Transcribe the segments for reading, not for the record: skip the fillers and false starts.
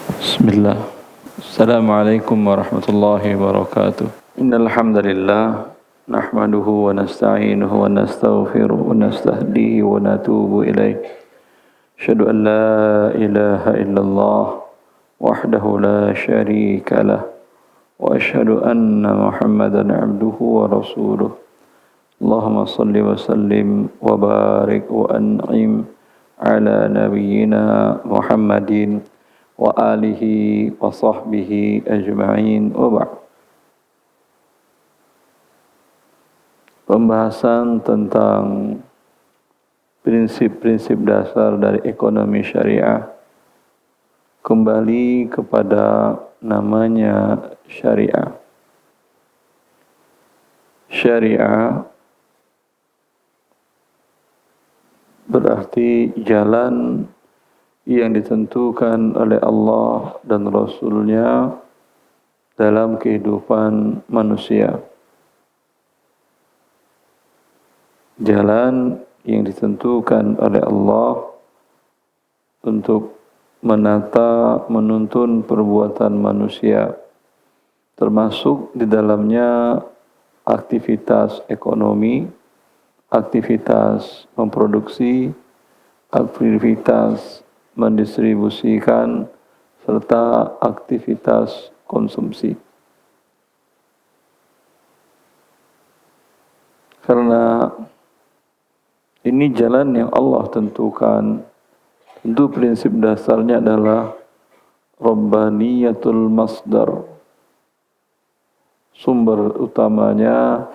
Bismillah. Assalamualaikum warahmatullahi wabarakatuh. Innal hamdalillah nahmaduhu wa nasta'inuhu wa nastaghfiruh wa nastahdihi wa natubu ilaih. Asyhadu an la ilaha illallah wahdahu la syarika lah wa asyhadu anna Muhammadan abduhu wa rasuluh. Allahumma salli wa sallim wa barik wa an'im ala nabiyyina Muhammadin wa alihi wa sahbihi ajma'in wa ba'd. Pembahasan tentang prinsip-prinsip dasar dari ekonomi syariah kembali kepada namanya syariah. Syariah berarti jalan yang ditentukan oleh Allah dan Rasul-Nya dalam kehidupan manusia. Jalan yang ditentukan oleh Allah untuk menata, menuntun perbuatan manusia, termasuk di dalamnya aktivitas ekonomi, aktivitas memproduksi, aktivitas mendistribusikan, serta aktivitas konsumsi. Karena ini jalan yang Allah tentukan, tentu prinsip dasarnya adalah Rabbaniyatul Masdar. Sumber utamanya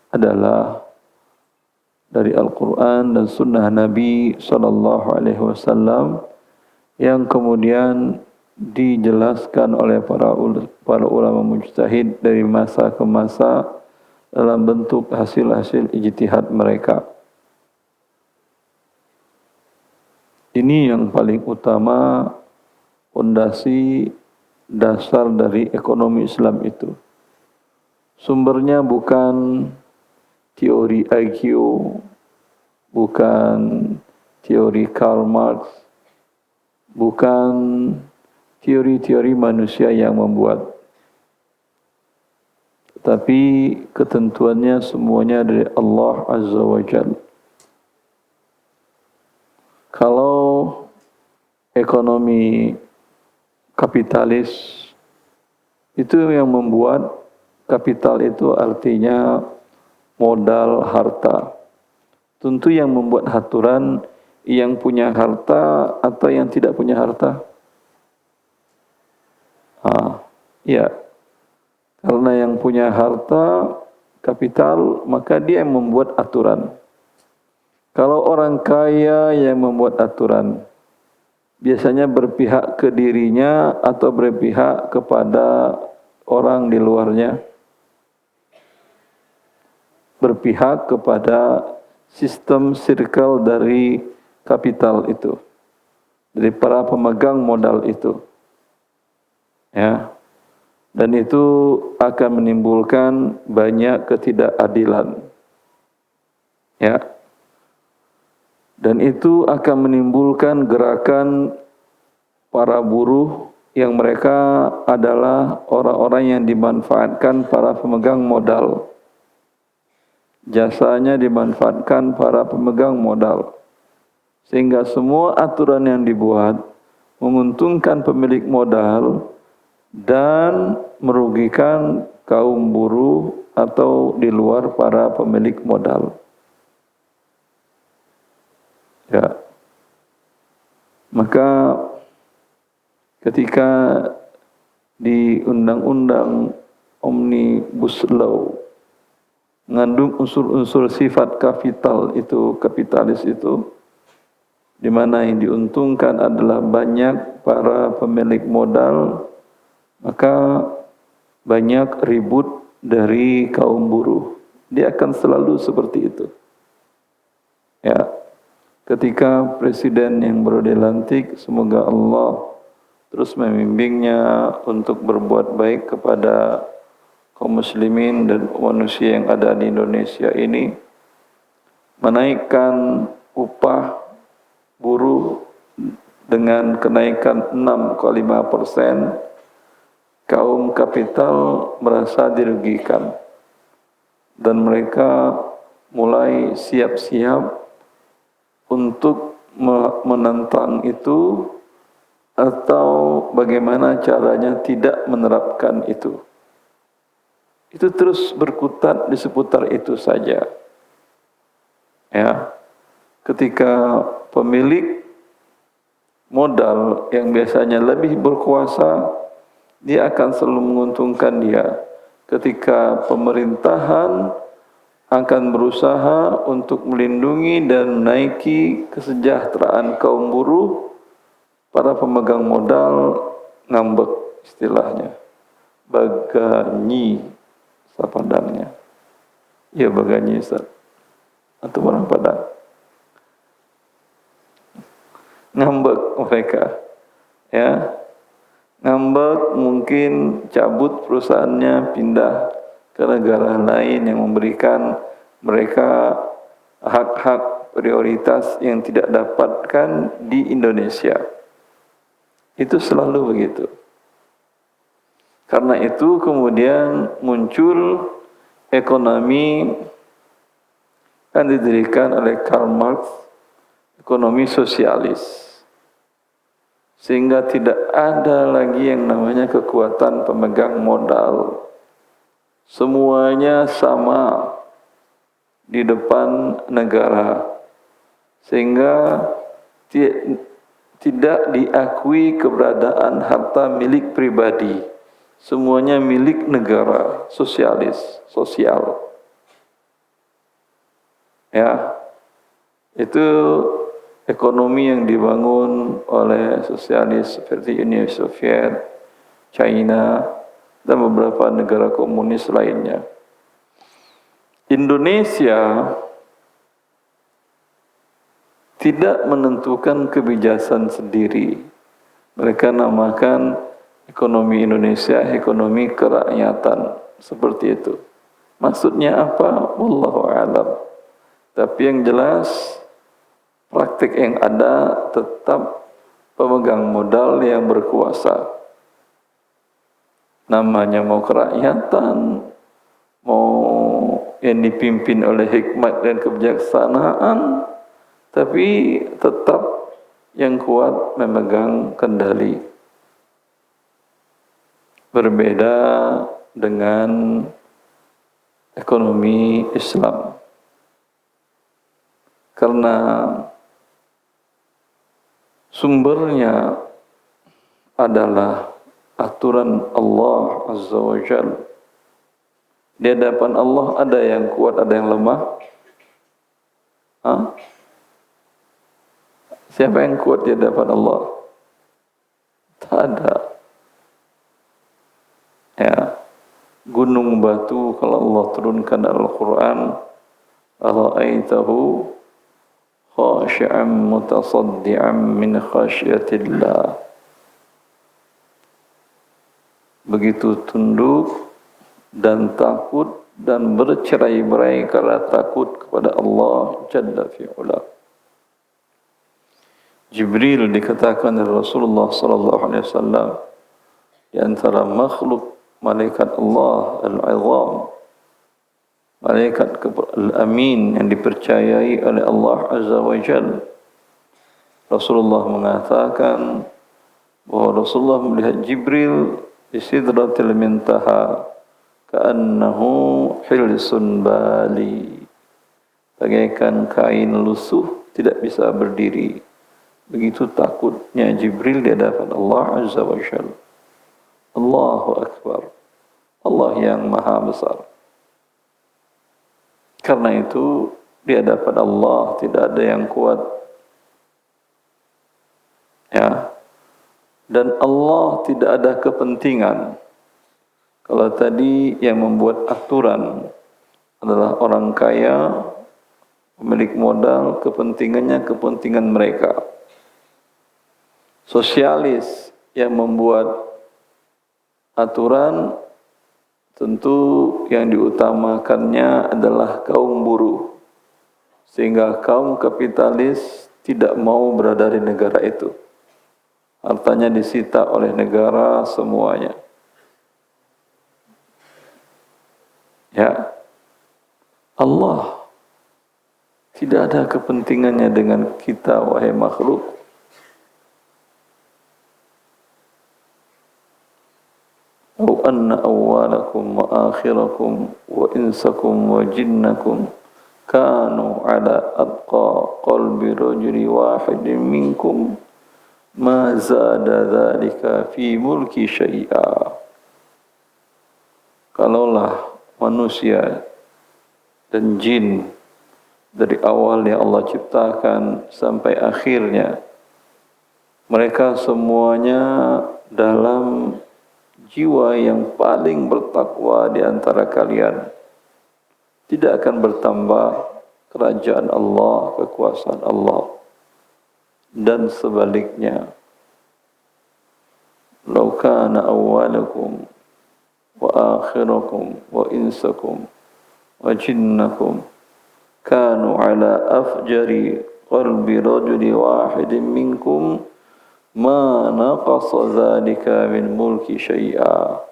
adalah dari Al-Quran dan Sunnah Nabi SAW, yang kemudian dijelaskan oleh para ulama mujtahid dari masa ke masa dalam bentuk hasil-hasil ijtihad mereka. Ini yang paling utama, fondasi dasar dari ekonomi Islam itu. Sumbernya bukan teori IQ, bukan teori Karl Marx, bukan teori-teori manusia yang membuat, tapi ketentuannya semuanya dari Allah Azza wa Jalla. Kalau ekonomi kapitalis itu yang membuat, kapital itu artinya modal, harta. Tentu yang membuat aturan yang punya harta atau yang tidak punya harta? Ya. Karena yang punya harta, kapital, maka dia yang membuat aturan. Kalau orang kaya yang membuat aturan, biasanya berpihak ke dirinya atau berpihak kepada orang di luarnya? Berpihak kepada sistem circle dari kapital itu, dari para pemegang modal itu, ya, dan itu akan menimbulkan banyak ketidakadilan, ya, dan itu akan menimbulkan gerakan para buruh yang mereka adalah orang-orang yang dimanfaatkan para pemegang modal, jasanya dimanfaatkan para pemegang modal. Sehingga semua aturan yang dibuat menguntungkan pemilik modal dan merugikan kaum buruh atau di luar para pemilik modal. Ya. Maka ketika di undang-undang Omnibus Law mengandung unsur-unsur sifat kapital itu, kapitalis itu, di mana yang diuntungkan adalah banyak para pemilik modal, maka banyak ribut dari kaum buruh. Dia akan selalu seperti itu. Ya, ketika presiden yang baru dilantik, semoga Allah terus membimbingnya untuk berbuat baik kepada kaum muslimin dan manusia yang ada di Indonesia ini, menaikkan upah buruh dengan kenaikan 6,5%, kaum kapital merasa dirugikan dan mereka mulai siap-siap untuk menentang itu atau bagaimana caranya tidak menerapkan itu. Itu terus berkutat di seputar itu saja. Ya, ketika pemilik modal yang biasanya lebih berkuasa, dia akan selalu menguntungkan dia. Ketika pemerintahan akan berusaha untuk melindungi dan menaiki kesejahteraan kaum buruh, para pemegang modal ngambek istilahnya. Baganyi sapadangnya. Ya baganyi Ustaz. Atau orang Padang. Ngambek mereka. Ya. Ngambek mungkin cabut perusahaannya, pindah ke negara lain yang memberikan mereka hak-hak prioritas yang tidak dapatkan di Indonesia. Itu selalu begitu. Karena itu kemudian muncul ekonomi yang didirikan oleh Karl Marx, ekonomi sosialis. Sehingga tidak ada lagi yang namanya kekuatan pemegang modal. Semuanya sama di depan negara. Sehingga tidak diakui keberadaan harta milik pribadi. Semuanya milik negara, sosialis, sosial. Ya, itu ekonomi yang dibangun oleh sosialis seperti Uni Soviet, China, dan beberapa negara komunis lainnya. Indonesia tidak menentukan kebijakan sendiri. Mereka namakan ekonomi Indonesia ekonomi kerakyatan, seperti itu. Maksudnya apa? Wallahu a'lam. Tapi yang jelas praktik yang ada tetap pemegang modal yang berkuasa. Namanya mau kerakyatan, mau yang dipimpin oleh hikmat dan kebijaksanaan, tapi tetap yang kuat memegang kendali. Berbeda dengan ekonomi Islam. Karena sumbernya adalah aturan Allah Azza wa Jalla. Di hadapan Allah ada yang kuat, ada yang lemah. Siapa yang kuat di hadapan Allah? Tak ada. Ya, gunung batu kalau Allah turunkan Al-Quran, ara'aitahu khashi'an mutasaddi'an min khasyatillah. Begitu tunduk dan takut dan bercerai-berai karena takut kepada Allah Jalla fi'ula. Jibril dikatakan oleh Rasulullah sallallahu alaihi wasallam di antara makhluk malaikat Allah al-'azam, malaikat al-amin yang dipercayai oleh Allah Azza wa Jalla. Rasulullah mengatakan bahwa Rasulullah melihat Jibril di Sidratil Muntaha ka'annahu hilsun bali, bagaikan kain lusuh tidak bisa berdiri. Begitu takutnya Jibril di hadapan Allah Azza wa Jalla. Allahu Akbar. Allah yang maha besar. Karena itu di hadapan Allah tidak ada yang kuat. Ya. Dan Allah tidak ada kepentingan. Kalau tadi yang membuat aturan adalah orang kaya, pemilik modal, kepentingannya kepentingan mereka. Sosialis yang membuat aturan tentu yang diutamakannya adalah kaum buruh. Sehingga kaum kapitalis tidak mau berada di negara itu. hartanya disita oleh negara semuanya. Ya, Allah tidak ada kepentingannya dengan kita, wahai makhluk. Au anna awwalakum wa akhirakum wa insakum wa jinnakum kanu ala atqa qalbi rajuli wahidin minkum ma zada dzalika fi mulki syai'a. Kalaulah manusia dan jin dari awal yang Allah ciptakan sampai akhirnya mereka semuanya dalam jiwa yang paling bertakwa di antara kalian, tidak akan bertambah kerajaan Allah, kekuasaan Allah. Dan sebaliknya, law kana awwalakum wa akhirakum wa insakum wa jinnakum kanu ala afjari qalbi rajuli wahidin minkum ma naqasa dzalika min mulki syai'a.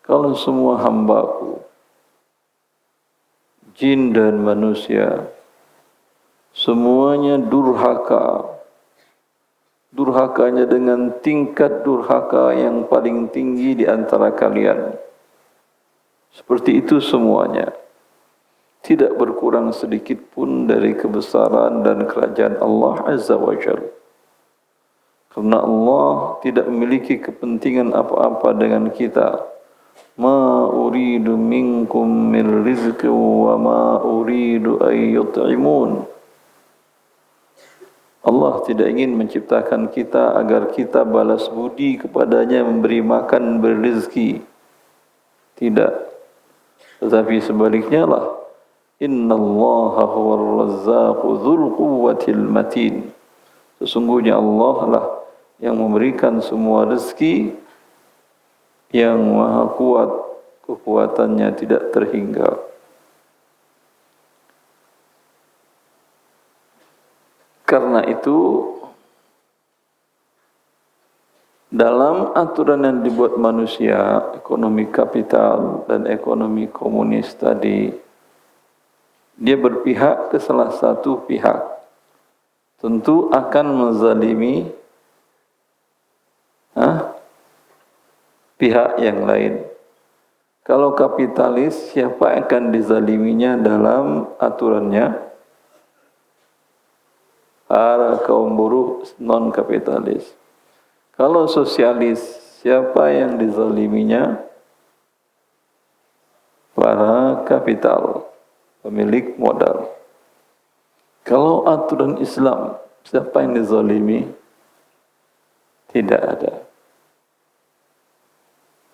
Kalau semua hambaku, jin dan manusia, semuanya durhakanya dengan tingkat durhaka yang paling tinggi di antara kalian, seperti itu semuanya, tidak berkurang sedikit pun dari kebesaran dan kerajaan Allah Azza wa Jalla. Karena Allah tidak memiliki kepentingan apa-apa dengan kita. Ma uridu minkum min rizqi wa ma uridu an yut'imun. Allah tidak ingin menciptakan kita agar kita balas budi kepadanya, memberi makan, berizki. Tidak. Tetapi sebaliknya lah. Innallaha huwar razzaqu dzul quwwatil matin. Sesungguhnya Allah lah yang memberikan semua rezeki, yang maha kuat, kekuatannya tidak terhingga. Karena itu, dalam aturan yang dibuat manusia, ekonomi kapital dan ekonomi komunis tadi, dia berpihak ke salah satu pihak, tentu akan menzalimi pihak yang lain. Kalau kapitalis, siapa yang akan dizaliminya dalam aturannya? Para kaum buruh non-kapitalis. Kalau sosialis, siapa yang dizaliminya? Para kapital, pemilik modal. Kalau aturan Islam, siapa yang dizalimi? Tidak ada.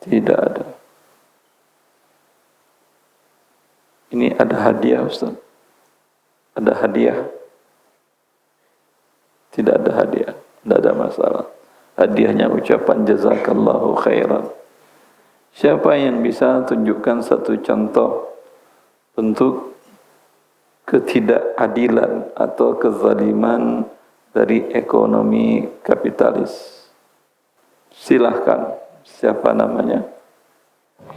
Tidak ada. Ini ada hadiah, Ustaz. Ada hadiah. Tidak ada hadiah. Tidak ada masalah. Hadiahnya ucapan jazakallahu khairan. Siapa yang bisa tunjukkan satu contoh bentuk ketidakadilan atau kezaliman dari ekonomi kapitalis? Silahkan. Siapa namanya?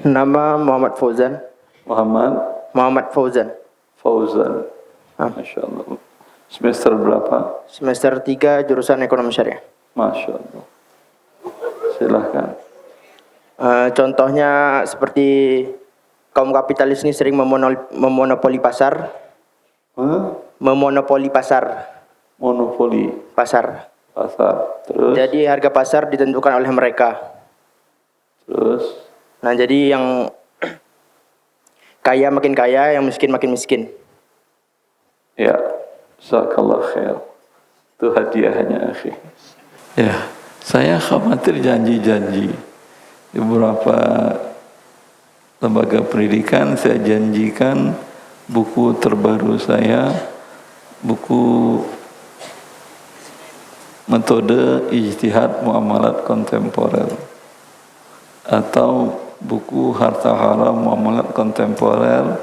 Nama Muhammad Fauzan. Muhammad Fauzan. Fauzan. Masya Allah. Semester berapa? Semester 3 jurusan ekonomi syariah. Masya Allah. Silahkan. Contohnya seperti kaum kapitalis ini sering memonopoli pasar. Memonopoli pasar. Monopoli. Pasar. Terus? Jadi harga pasar ditentukan oleh mereka. Terus? Nah, jadi yang kaya makin kaya, yang miskin makin miskin. Ya, jazakallah khair. Itu hadiahnya, akhi. Ya, saya khawatir janji-janji. Di beberapa lembaga pendidikan saya janjikan buku terbaru saya, buku metode ijtihad muamalat kontemporer, atau buku harta haram muamalat kontemporer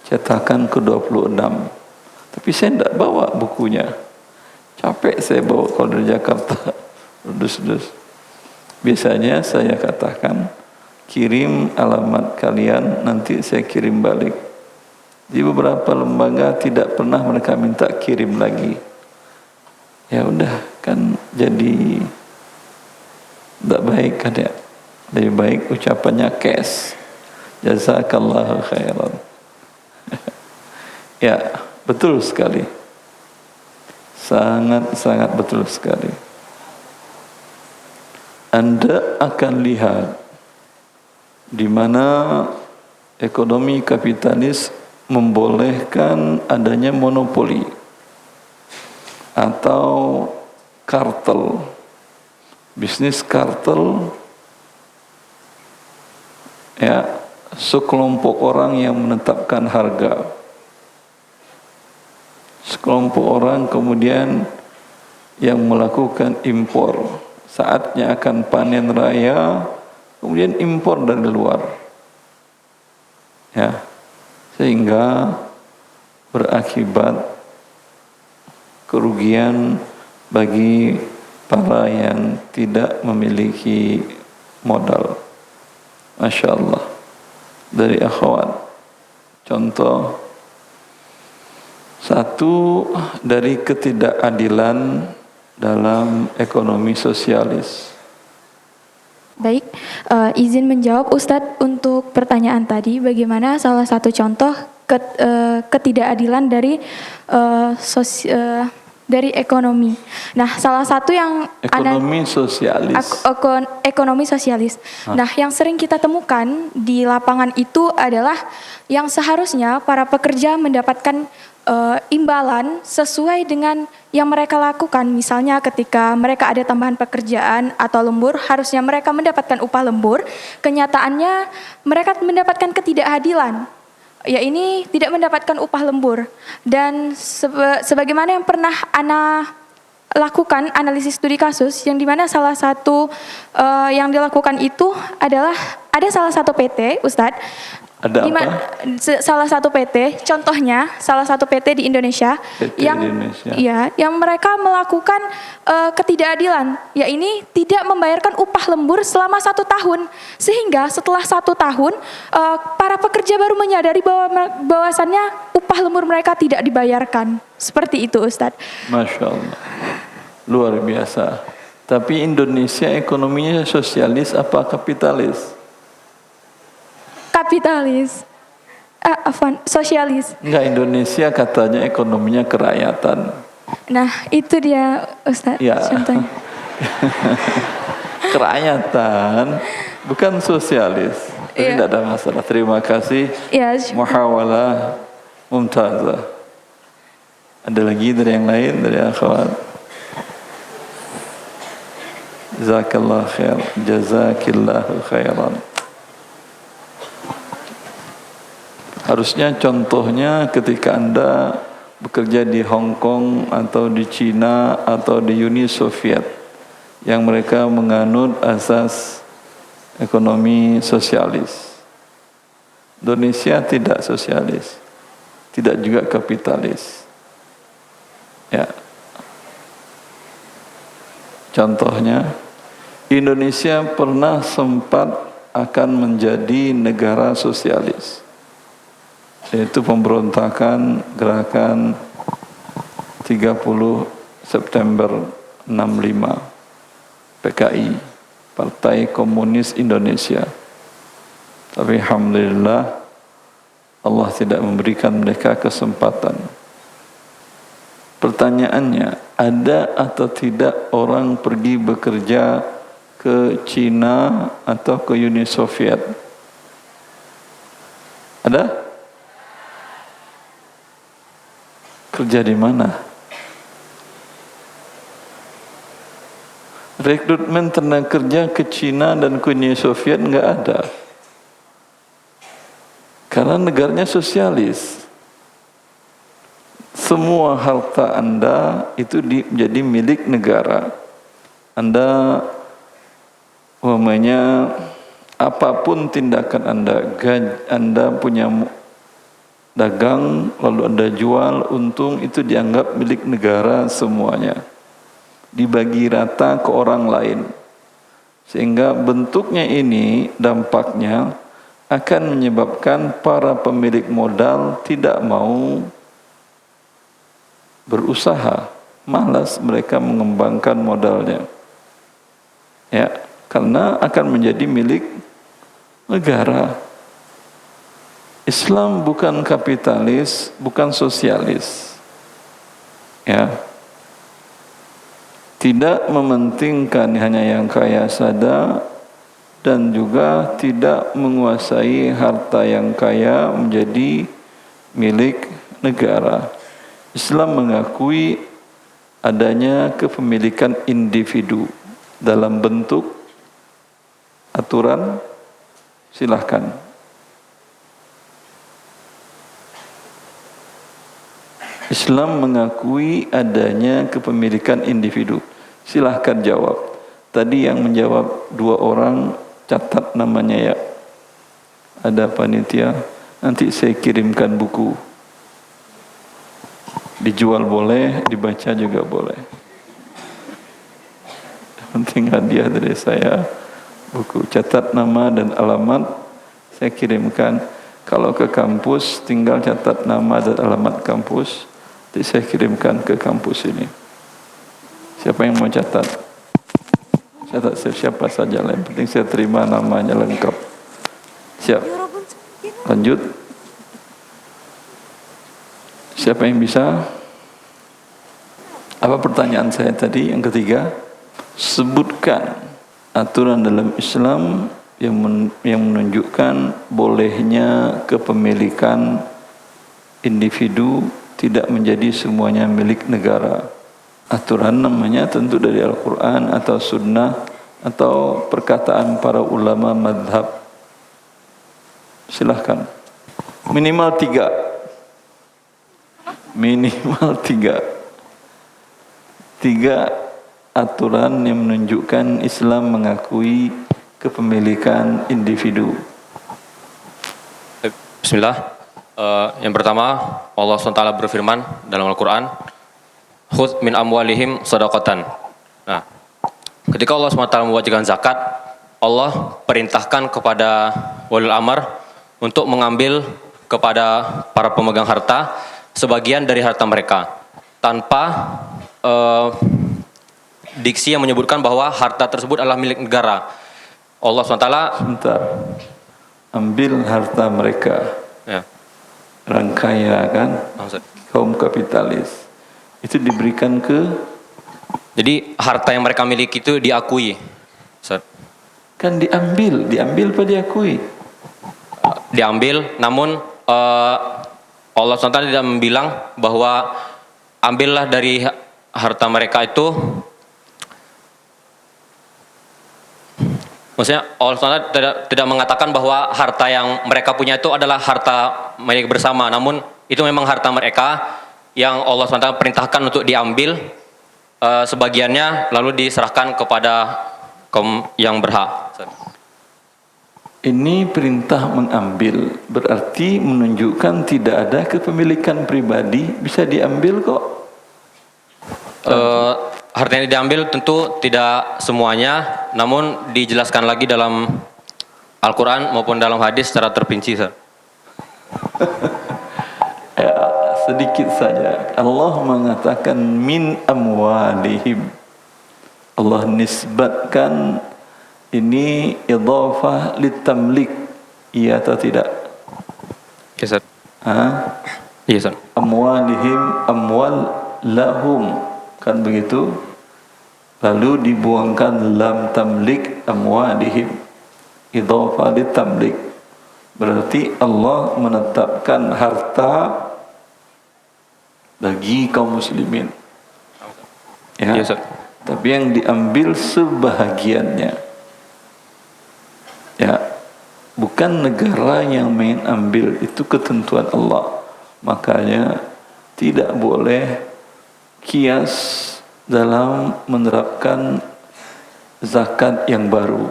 cetakan ke-26. Tapi saya tidak bawa bukunya. Capek saya bawa kalau dari Jakarta Dus-dus. Biasanya saya katakan, kirim alamat kalian, nanti saya kirim balik. Di beberapa lembaga tidak pernah mereka minta kirim lagi. Ya udah, kan jadi tidak baik kan ya. Lebih baik ucapannya cash. Jazakallahu khairan. Ya, betul sekali. Sangat betul sekali. Anda akan lihat di mana ekonomi kapitalis membolehkan adanya monopoli atau kartel, bisnis kartel, ya, sekelompok orang yang menetapkan harga, sekelompok orang kemudian yang melakukan impor. Saatnya akan panen raya, kemudian impor dari luar, ya, sehingga berakibat kerugian bagi para yang tidak memiliki modal. Masya Allah. Dari akhwat, contoh satu dari ketidakadilan dalam ekonomi sosialis. Baik, izin menjawab Ustadz untuk pertanyaan tadi, bagaimana salah satu contoh ketidakadilan dari ekonomi. Nah, salah satu yang Ekonomi sosialis. ekonomi sosialis. Nah, yang sering kita temukan di lapangan itu adalah yang seharusnya para pekerja mendapatkan imbalan sesuai dengan yang mereka lakukan. Misalnya ketika mereka ada tambahan pekerjaan atau lembur, harusnya mereka mendapatkan upah lembur. Kenyataannya mereka mendapatkan ketidakadilan. Ya, ini tidak mendapatkan upah lembur. Dan sebagaimana yang pernah Ana lakukan analisis studi kasus, yang dimana salah satu yang dilakukan itu adalah ada salah satu PT, Ustadz. Ada apa? Salah satu PT, contohnya salah satu PT di Indonesia PT yang Indonesia. Ya, yang mereka melakukan ketidakadilan, ya ini tidak membayarkan upah lembur selama 1 tahun, sehingga setelah 1 tahun para pekerja baru menyadari bahwasannya upah lembur mereka tidak dibayarkan. Seperti itu, Ustadz. Masya Allah, luar biasa. Tapi Indonesia ekonominya sosialis apa kapitalis? Kapitalis, sosialis. Enggak, Indonesia katanya ekonominya kerakyatan. Nah, itu dia, Ustadz, Ya. contohnya. Kerakyatan, bukan sosialis. Tapi Iya. tidak ada masalah. Terima kasih. Ya, Muhawalah mumtazah. Ada lagi dari yang lain, dari akhwat? Jazakallah khair. Jazakillahu khairan. Harusnya contohnya ketika Anda bekerja di Hong Kong atau di Cina atau di Uni Soviet yang mereka menganut asas ekonomi sosialis. Indonesia tidak sosialis, tidak juga kapitalis. Ya. Contohnya, Indonesia pernah sempat akan menjadi negara sosialis, yaitu pemberontakan gerakan 30 September 65 PKI, Partai Komunis Indonesia. Tapi alhamdulillah Allah tidak memberikan mereka kesempatan. Pertanyaannya, ada atau tidak orang pergi bekerja ke Cina atau ke Uni Soviet? Ada? Kerja di mana? Rekrutmen tenaga kerja ke Cina dan ke Uni Soviet enggak ada. Karena negaranya sosialis. Semua harta Anda itu menjadi milik negara. Anda umpamanya apapun tindakan Anda punya dagang, lalu Anda jual, untung itu dianggap milik negara semuanya. dibagi rata ke orang lain. Sehingga bentuknya ini dampaknya akan menyebabkan para pemilik modal tidak mau berusaha, malas mereka mengembangkan modalnya. Ya, karena akan menjadi milik negara. Islam bukan kapitalis, bukan sosialis. Ya. Tidak mementingkan hanya yang kaya saja dan juga tidak menguasai harta yang kaya menjadi milik negara. Islam mengakui adanya kepemilikan individu dalam bentuk aturan, silahkan. Islam mengakui adanya kepemilikan individu. Silahkan jawab. Tadi yang menjawab 2 orang, catat namanya ya. Ada panitia, nanti saya kirimkan buku. Dijual boleh, dibaca juga boleh. Yang penting hadiah dari saya buku. Catat nama dan alamat, saya kirimkan. Kalau ke kampus, tinggal catat nama dan alamat kampus. Nanti saya kirimkan ke kampus ini. Siapa yang mau catat? Catat siapa saja lah. Yang penting saya terima namanya lengkap. Siap. Lanjut. Siapa yang bisa? Apa pertanyaan saya tadi? Yang ketiga, sebutkan aturan dalam Islam yang menunjukkan bolehnya kepemilikan individu tidak menjadi semuanya milik negara. Aturan namanya tentu dari Al-Quran atau Sunnah atau perkataan para ulama madhab. Silahkan. Minimal 3. Minimal 3. 3 aturan yang menunjukkan Islam mengakui kepemilikan individu. Bismillah. Yang pertama, Allah SWT berfirman dalam Al-Quran, "Khudz min amwalihim shadaqatan." Nah, ketika Allah SWT mewajibkan zakat, Allah perintahkan kepada walil amr untuk mengambil kepada para pemegang harta sebagian dari harta mereka, tanpa diksi yang menyebutkan bahwa harta tersebut adalah milik negara. Allah SWT Sebentar. Ambil harta mereka. ya, Orang kaya kan, Ustaz. kaum kapitalis. Itu diberikan ke, Jadi harta yang mereka miliki itu diakui, Ustaz. kan diambil apa diakui? Diambil, namun Allah SWT tidak bilang bahwa ambillah dari harta mereka itu. Maksudnya Allah SWT tidak mengatakan bahwa harta yang mereka punya itu adalah harta milik bersama, namun itu memang harta mereka yang Allah SWT perintahkan untuk diambil sebagiannya lalu diserahkan kepada kaum yang berhak. Ini perintah mengambil, berarti menunjukkan tidak ada kepemilikan pribadi, bisa diambil kok. Harta yang diambil tentu tidak semuanya, namun dijelaskan lagi dalam Al-Quran maupun dalam hadis secara terperinci. Ya, sedikit saja. Allah mengatakan min amwalihim. Allah nisbatkan ini idhafah litamlik. Iya atau tidak? Iya, Ustaz. Iya, Ustaz. Amwalihim, amwal lahum. Kan begitu? Lalu dibuangkan lam tamlik amwalihim. Idhafah litamlik. Berarti Allah menetapkan harta bagi kaum muslimin. Ya. Iya, Ustaz. Tapi yang diambil sebahagiannya. Ya. Bukan negara yang main ambil, itu ketentuan Allah. Makanya tidak boleh kias dalam menerapkan zakat yang baru.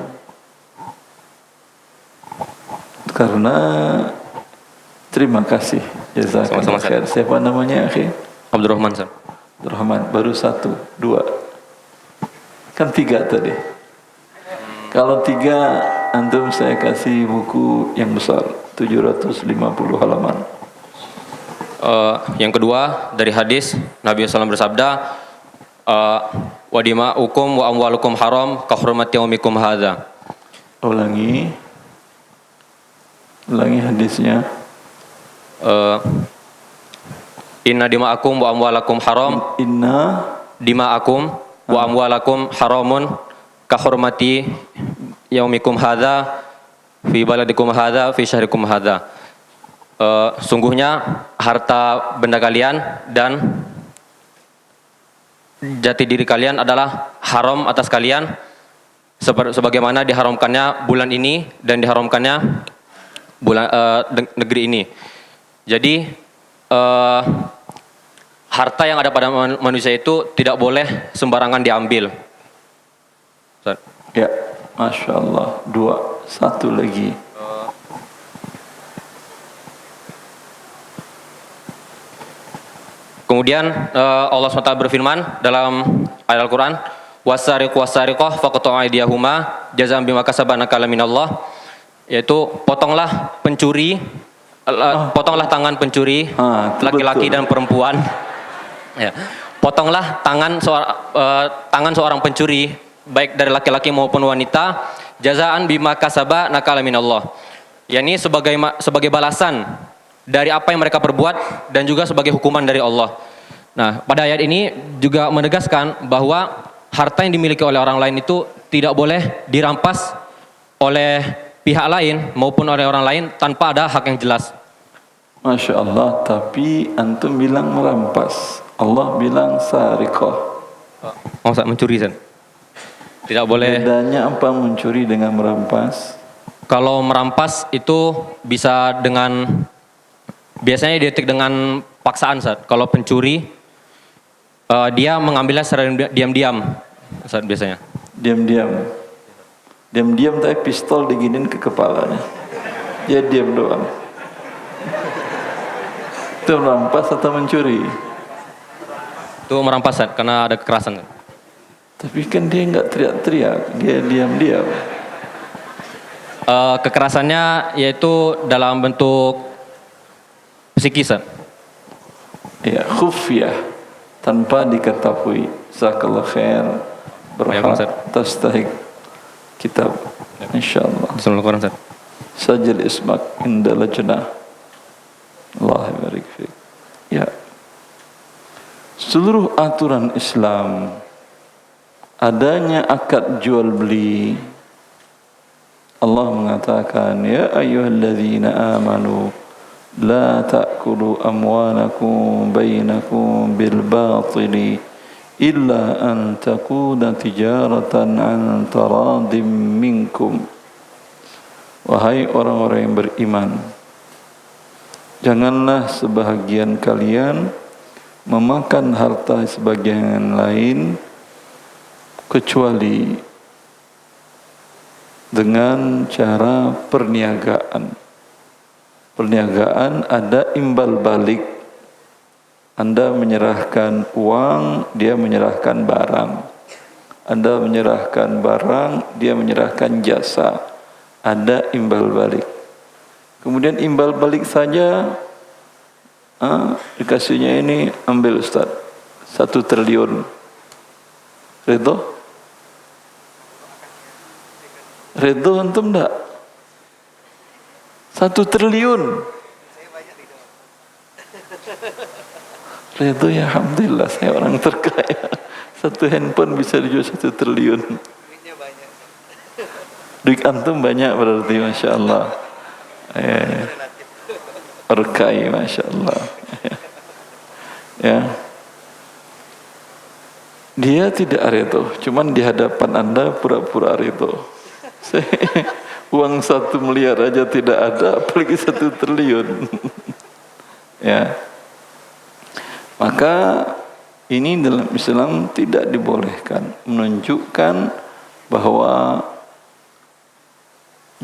Karena terima kasih. Jazakallah khair. Siapa namanya, akhi? Abdurrahman, Ustaz. Abdurrahman. Baru 1, 2. Kan 3 tadi. Kalau 3, antum saya kasih buku yang besar, 750 halaman. Yang kedua dari hadis Nabi SAW bersabda, wa dima'ukum wa amwalukum haram ka hurmati yaumikum hadza. Ulangi hadisnya. Inna dima'akum wa amwalakum haram. Inna Dima'akum wa amwalakum haramun ka hurmati yaumikum hadza fi baladikum hadza fi syahrikum hadza. Sungguhnya harta benda kalian dan jati diri kalian adalah haram atas kalian sebagaimana diharamkannya bulan ini dan diharamkannya bulan negeri ini. Jadi harta yang ada pada manusia itu tidak boleh sembarangan diambil. ya, Masya Allah. 2, 1 lagi. Kemudian Allah SWT berfirman dalam ayat Al-Quran, wasariqu wasariqah faqtu aydiyahuma jazaa'an bima kasaba nakala minallah, yaitu potonglah pencuri, potonglah tangan pencuri, laki-laki dan perempuan. Ya. Potonglah tangan seorang pencuri, baik dari laki-laki maupun wanita, jazaa'an bima kasaba nakala minallah. Yani sebagai balasan dari apa yang mereka perbuat dan juga sebagai hukuman dari Allah. Nah, pada ayat ini juga menegaskan bahwa harta yang dimiliki oleh orang lain itu tidak boleh dirampas oleh pihak lain maupun oleh orang lain tanpa ada hak yang jelas. Masya Allah, tapi antum bilang merampas. Allah bilang sariqah. Masa mencuri, San? Tidak boleh. Bedanya apa mencuri dengan merampas? Kalau merampas itu bisa biasanya didetek dengan paksaan, Sat. Kalau pencuri, dia mengambilnya secara diam-diam, Sat, biasanya. Diam-diam. Diam-diam tapi pistol diginin ke kepalanya. Dia diam doang. Itu merampas atau mencuri? Itu merampas, Sat, karena ada kekerasan, Sat. Tapi kan dia nggak teriak-teriak, dia diam-diam. Kekerasannya yaitu dalam bentuk psikis, Sat. Ya, khufiyah, tanpa diketahui. Jazakallah khair, berhak tastahik kitab, insyaallah. Bismillahirrahmanirrahim, Sat. Sajil ismak inda lajnah. Allah barik fiik. Ya. Seluruh aturan Islam, adanya akad jual beli, Allah mengatakan, ya ayyuhalladzina amanu la ta'kulu amwalakum bainakum bil batili illa an takuna tijaratan an taradim minkum. Wahai orang-orang yang beriman, janganlah sebahagian kalian memakan harta sebagian lain kecuali dengan cara perniagaan. Perniagaan ada imbal balik. Anda menyerahkan uang, dia menyerahkan barang. Anda menyerahkan barang, dia menyerahkan jasa. Ada imbal balik. Kemudian imbal balik saja, dikasihnya ini, ambil Ustaz, 1 triliun. Ridho? Ridho antum enggak? 1 triliun. Ridho, ya alhamdulillah, saya orang terkaya. 1 handphone bisa dijual 1 triliun. Duit antum banyak berarti, Masya Allah. Berkai, Masya Allah. Ya. Dia tidak ridho, cuman di hadapan Anda pura-pura ridho. Uang 1 miliar aja tidak ada, apalagi 1 triliun. Ya. Maka ini dalam Islam tidak dibolehkan, menunjukkan bahwa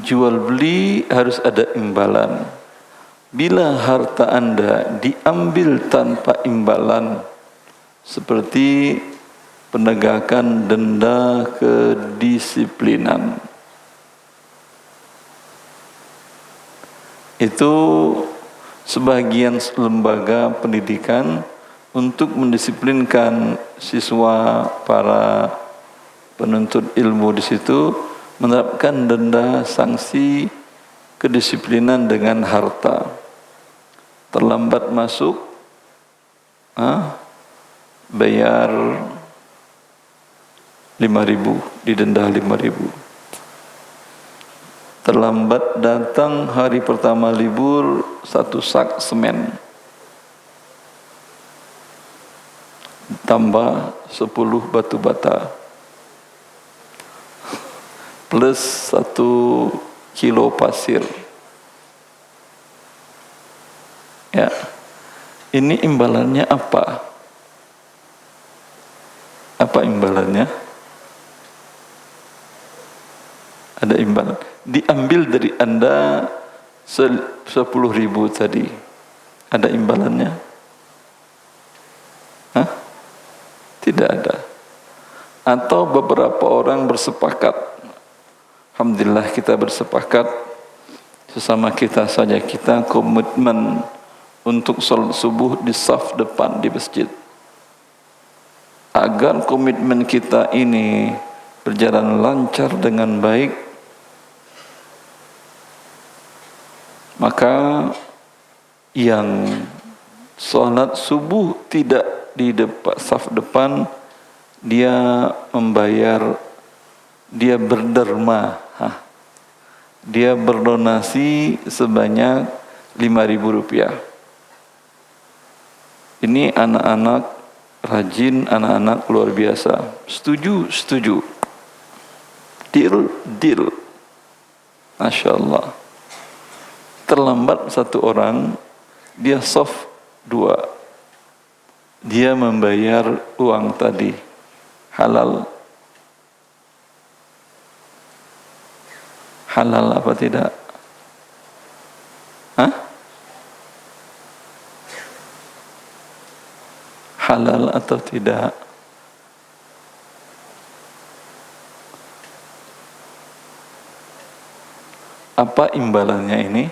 jual beli harus ada imbalan. Bila harta Anda diambil tanpa imbalan, seperti penegakan denda kedisiplinan. Itu sebagian lembaga pendidikan untuk mendisiplinkan siswa, para penuntut ilmu di situ, menerapkan denda sanksi kedisiplinan dengan harta. Terlambat masuk, bayar 5.000, didenda 5.000. Terlambat datang hari pertama libur, 1 sak semen. Tambah 10 batu bata. Plus 1 kilo pasir. Ya. Ini imbalannya apa? Apa imbalannya? Ada imbalan. Diambil dari Anda 10.000 tadi. Ada imbalannya? Hah? Tidak ada. Atau beberapa orang bersepakat. Alhamdulillah kita bersepakat. Sesama kita saja kita komitmen untuk salat subuh di saf depan di masjid. Agar komitmen kita ini berjalan lancar dengan baik, maka yang salat subuh tidak di depan saf depan, dia membayar, dia berderma, dia berdonasi sebanyak 5.000 rupiah. Ini anak-anak rajin, anak-anak luar biasa. Setuju, setuju. Deal, deal. Masya Allah. Terlambat 1 orang, dia soft 2. Dia membayar uang tadi. Halal. Halal apa tidak? Hah? Halal atau tidak? Apa imbalannya ini?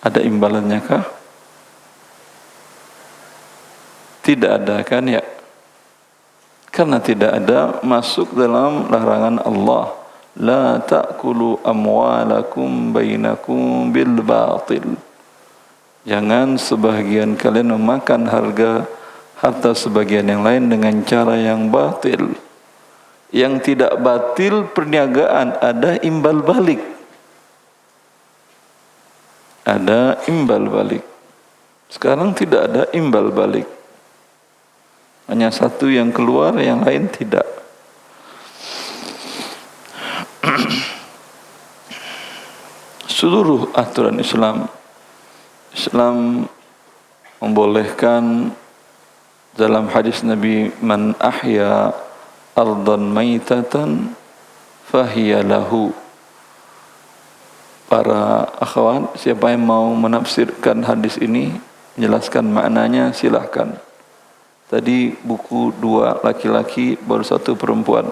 Ada imbalannya kah? Tidak ada kan ya? Karena tidak ada, masuk dalam larangan Allah. La ta'kulu amwalakum bainakum bil batil. Jangan sebagian kalian memakan harta sebagian yang lain dengan cara yang batil. Yang tidak batil perniagaan, ada imbal balik. Ada imbal balik. Sekarang tidak ada imbal balik. Hanya satu yang keluar, yang lain tidak. Seluruh aturan Islam membolehkan dalam hadis Nabi, man ahya ardan maitatan fahiya lahu. Para akhwat, siapa yang mau menafsirkan hadis ini, menjelaskan maknanya, silahkan. Tadi buku 2 laki-laki, baru 1 perempuan.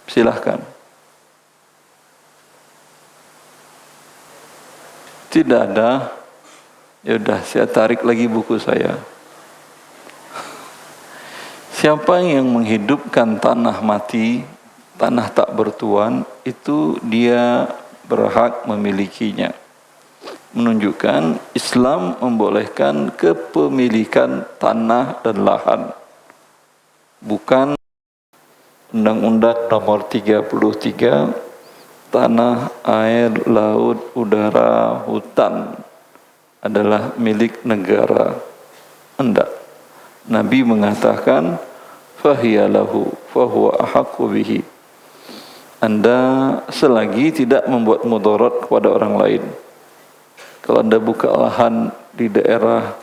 Silahkan. Tidak ada, ya udah saya tarik lagi buku saya. Siapa yang menghidupkan tanah mati, tanah tak bertuan, itu dia berhak memilikinya. Menunjukkan Islam membolehkan kepemilikan tanah dan lahan. Bukan Undang-Undang nomor 33, tanah, air, laut, udara, hutan adalah milik negara. Enggak. Nabi mengatakan, fahiyalahu fahuwa ahaqqu bihi. Anda selagi tidak membuat mudarat kepada orang lain. Kalau Anda buka lahan di daerah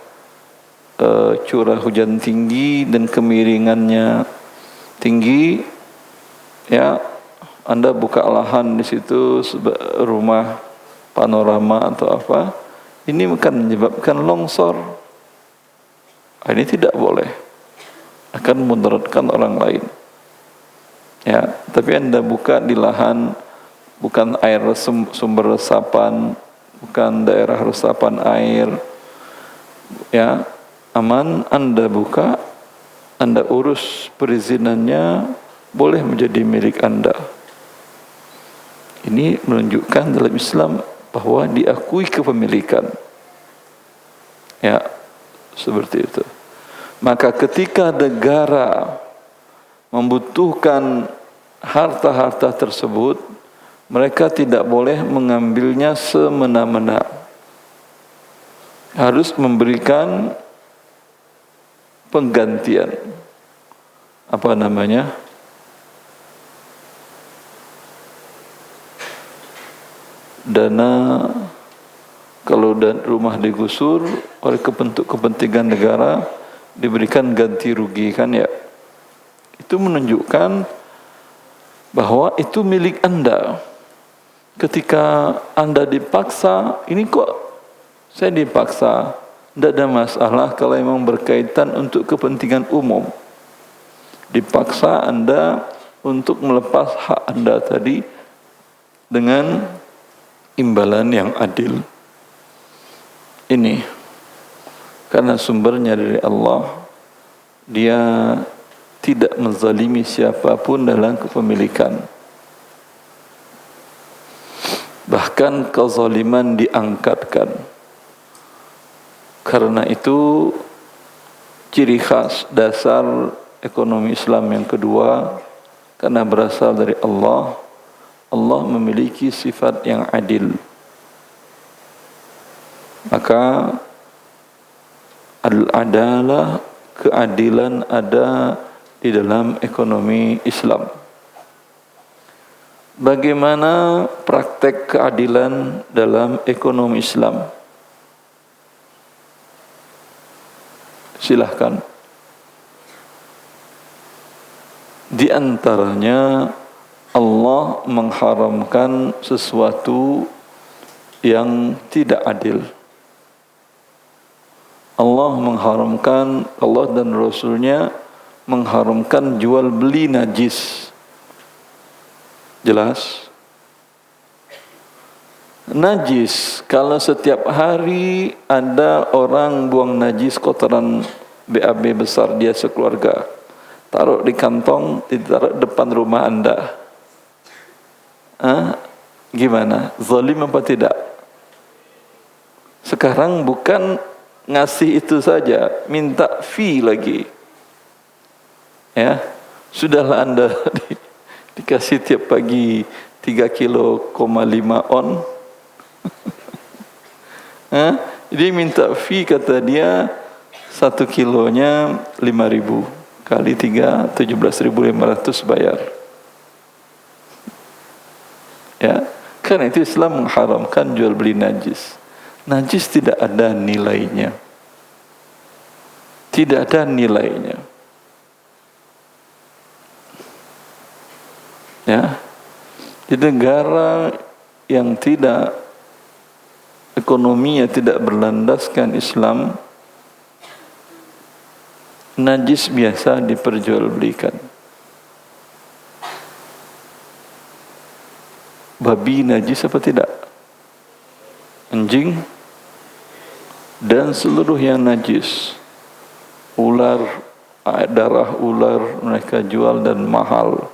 curah hujan tinggi dan kemiringannya tinggi, ya, Anda buka lahan di situ rumah panorama atau apa, ini akan menyebabkan longsor. Ini tidak boleh. akan memudaratkan orang lain. Ya, tapi Anda buka di lahan bukan air sumber resapan, bukan daerah resapan air, ya, aman. Anda buka, Anda urus perizinannya, boleh menjadi milik Anda. Ini menunjukkan dalam Islam bahwa diakui kepemilikan. Ya, seperti itu. Maka ketika negara membutuhkan harta-harta tersebut, mereka tidak boleh mengambilnya semena-mena. Harus memberikan penggantian. Apa namanya? Dana, kalau rumah digusur oleh kepentingan negara, diberikan ganti rugi, kan ya. Itu menunjukkan bahwa itu milik Anda. Ketika Anda dipaksa, ini kok saya dipaksa, tidak ada masalah kalau memang berkaitan untuk kepentingan umum. Dipaksa Anda untuk melepas hak Anda tadi dengan imbalan yang adil. Ini karena sumbernya dari Allah, Dia tidak menzalimi siapapun dalam kepemilikan. Bahkan kezaliman diangkatkan. Karena itu ciri khas dasar ekonomi Islam yang kedua, karena berasal dari Allah. Allah memiliki sifat yang adil. Maka al-adalah, keadilan ada di dalam ekonomi Islam. Bagaimana praktek keadilan dalam ekonomi Islam? Silahkan. Di antaranya Allah mengharamkan sesuatu yang tidak adil. Allah mengharamkan, Allah dan Rasulnya mengharamkan jual beli najis. Jelas? Najis, kalau setiap hari ada orang buang najis, kotoran BAB besar dia sekeluarga, taruh di kantong, ditaruh depan rumah Anda, gimana? Zalim apa tidak? Sekarang bukan ngasih itu saja, minta fee lagi. Ya, sudahlah Anda dikasih tiap pagi 3,5 kilo on. Jadi minta fee, kata dia 1 kilonya 5.000 kali 3, 17.500 bayar. Ya, karena itu Islam mengharamkan jual beli najis. Najis tidak ada nilainya. Tidak ada nilainya. Ya. Di negara yang tidak, ekonominya tidak berlandaskan Islam, najis biasa diperjualbelikan. Babi najis apa tidak? Anjing dan seluruh yang najis. Ular, darah ular mereka jual dan mahal.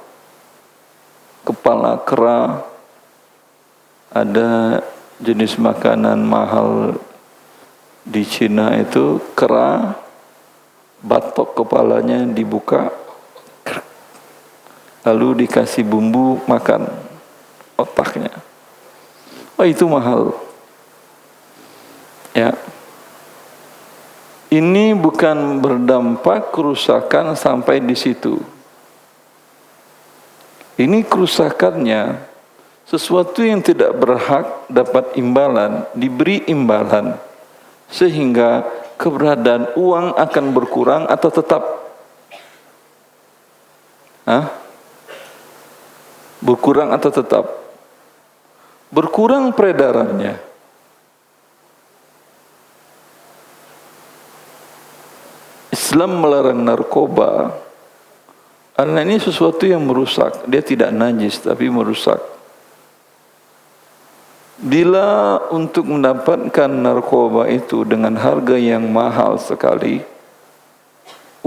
Kepala kera, ada jenis makanan mahal di Cina itu, kera, batok kepalanya dibuka, lalu dikasih bumbu makan otaknya. Oh, itu mahal. Ya. Ini bukan berdampak kerusakan sampai di situ. Ini kerusakannya sesuatu yang tidak berhak dapat imbalan, diberi imbalan, sehingga keberadaan uang akan berkurang atau tetap? Berkurang atau tetap? Berkurang peredarannya. Islam melarang narkoba karena ini sesuatu yang merusak. Dia tidak najis tapi merusak. Bila untuk mendapatkan narkoba itu dengan harga yang mahal sekali,